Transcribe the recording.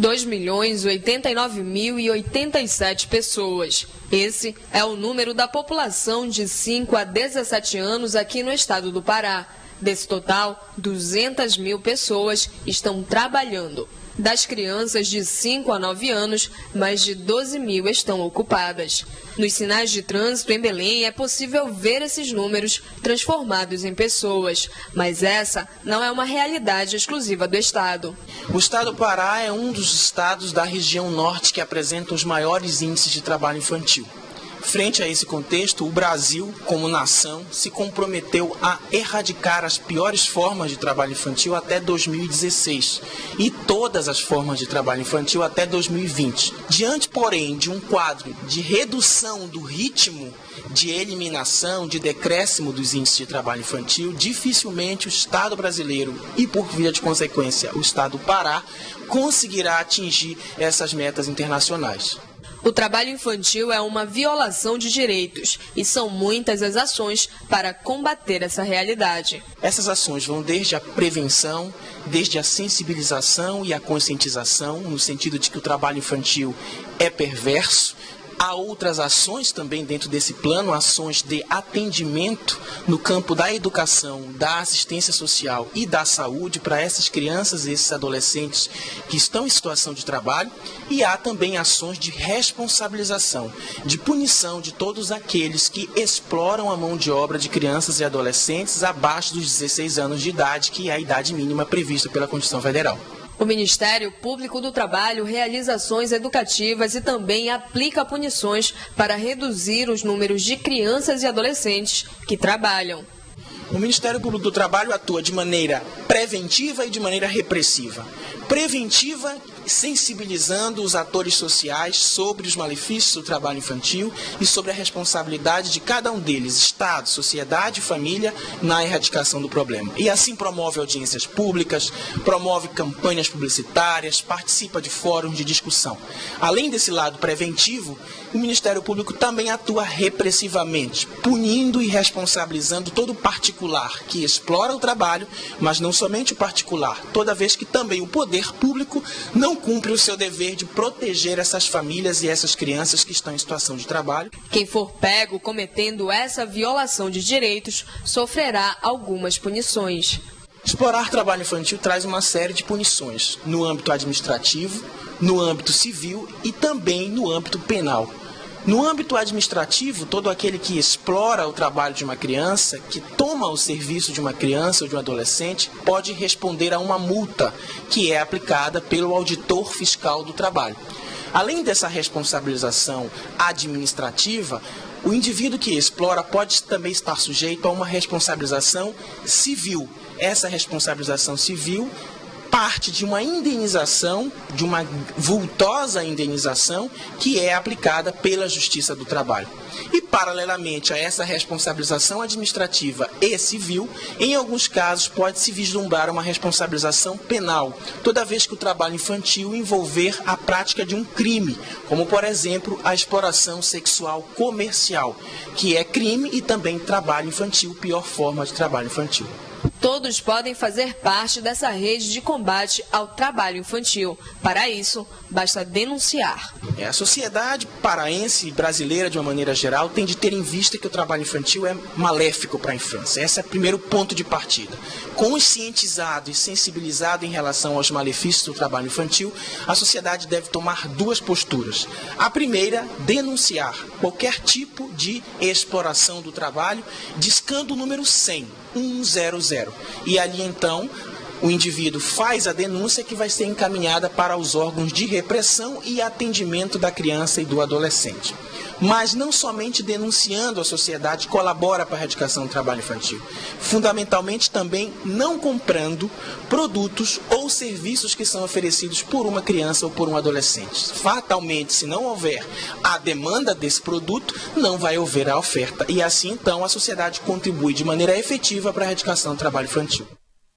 2.089.087 pessoas. Esse é o número da população de 5 a 17 anos aqui no estado do Pará. Desse total, 200 mil pessoas estão trabalhando. Das crianças de 5 a 9 anos, mais de 12 mil estão ocupadas. Nos sinais de trânsito em Belém é possível ver esses números transformados em pessoas, mas essa não é uma realidade exclusiva do estado. O estado do Pará é um dos estados da região norte que apresenta os maiores índices de trabalho infantil. Frente a esse contexto, o Brasil, como nação, se comprometeu a erradicar as piores formas de trabalho infantil até 2016 e todas as formas de trabalho infantil até 2020. Diante, porém, de um quadro de redução do ritmo de eliminação, de decréscimo dos índices de trabalho infantil, dificilmente o Estado brasileiro e, por via de consequência, o Estado do Pará, conseguirá atingir essas metas internacionais. O trabalho infantil é uma violação de direitos e são muitas as ações para combater essa realidade. Essas ações vão desde a prevenção, desde a sensibilização e a conscientização, no sentido de que o trabalho infantil é perverso. Há outras ações também dentro desse plano, ações de atendimento no campo da educação, da assistência social e da saúde para essas crianças e esses adolescentes que estão em situação de trabalho. E há também ações de responsabilização, de punição de todos aqueles que exploram a mão de obra de crianças e adolescentes abaixo dos 16 anos de idade, que é a idade mínima prevista pela Constituição Federal. O Ministério Público do Trabalho realiza ações educativas e também aplica punições para reduzir os números de crianças e adolescentes que trabalham. O Ministério Público do Trabalho atua de maneira preventiva e de maneira repressiva. Preventiva, sensibilizando os atores sociais sobre os malefícios do trabalho infantil e sobre a responsabilidade de cada um deles, Estado, sociedade e família, na erradicação do problema. E assim promove audiências públicas, promove campanhas publicitárias, participa de fóruns de discussão. Além desse lado preventivo, o Ministério Público também atua repressivamente, punindo e responsabilizando todo particular que explora o trabalho, mas não somente o particular, toda vez que também o poder público não cumpre o seu dever de proteger essas famílias e essas crianças que estão em situação de trabalho. Quem for pego cometendo essa violação de direitos sofrerá algumas punições. Explorar trabalho infantil traz uma série de punições no âmbito administrativo, no âmbito civil e também no âmbito penal. No âmbito administrativo, todo aquele que explora o trabalho de uma criança, que toma o serviço de uma criança ou de um adolescente, pode responder a uma multa que é aplicada pelo auditor fiscal do trabalho. Além dessa responsabilização administrativa, o indivíduo que explora pode também estar sujeito a uma responsabilização civil. Essa responsabilização civil parte de uma indenização, de uma vultosa indenização que é aplicada pela Justiça do Trabalho. E, paralelamente a essa responsabilização administrativa e civil, em alguns casos pode-se vislumbrar uma responsabilização penal, toda vez que o trabalho infantil envolver a prática de um crime, como, por exemplo, a exploração sexual comercial, que é crime e também trabalho infantil, pior forma de trabalho infantil. Todos podem fazer parte dessa rede de combate ao trabalho infantil. Para isso, basta denunciar. A sociedade paraense e brasileira, de uma maneira geral, tem de ter em vista que o trabalho infantil é maléfico para a infância. Esse é o primeiro ponto de partida. Conscientizado e sensibilizado em relação aos malefícios do trabalho infantil, a sociedade deve tomar duas posturas. A primeira, denunciar qualquer tipo de exploração do trabalho, discando o número 100. 100. E ali, então, o indivíduo faz a denúncia que vai ser encaminhada para os órgãos de repressão e atendimento da criança e do adolescente. Mas não somente denunciando, a sociedade colabora para a erradicação do trabalho infantil. Fundamentalmente também não comprando produtos ou serviços que são oferecidos por uma criança ou por um adolescente. Fatalmente, se não houver a demanda desse produto, não vai haver a oferta. E assim, então, a sociedade contribui de maneira efetiva para a erradicação do trabalho infantil.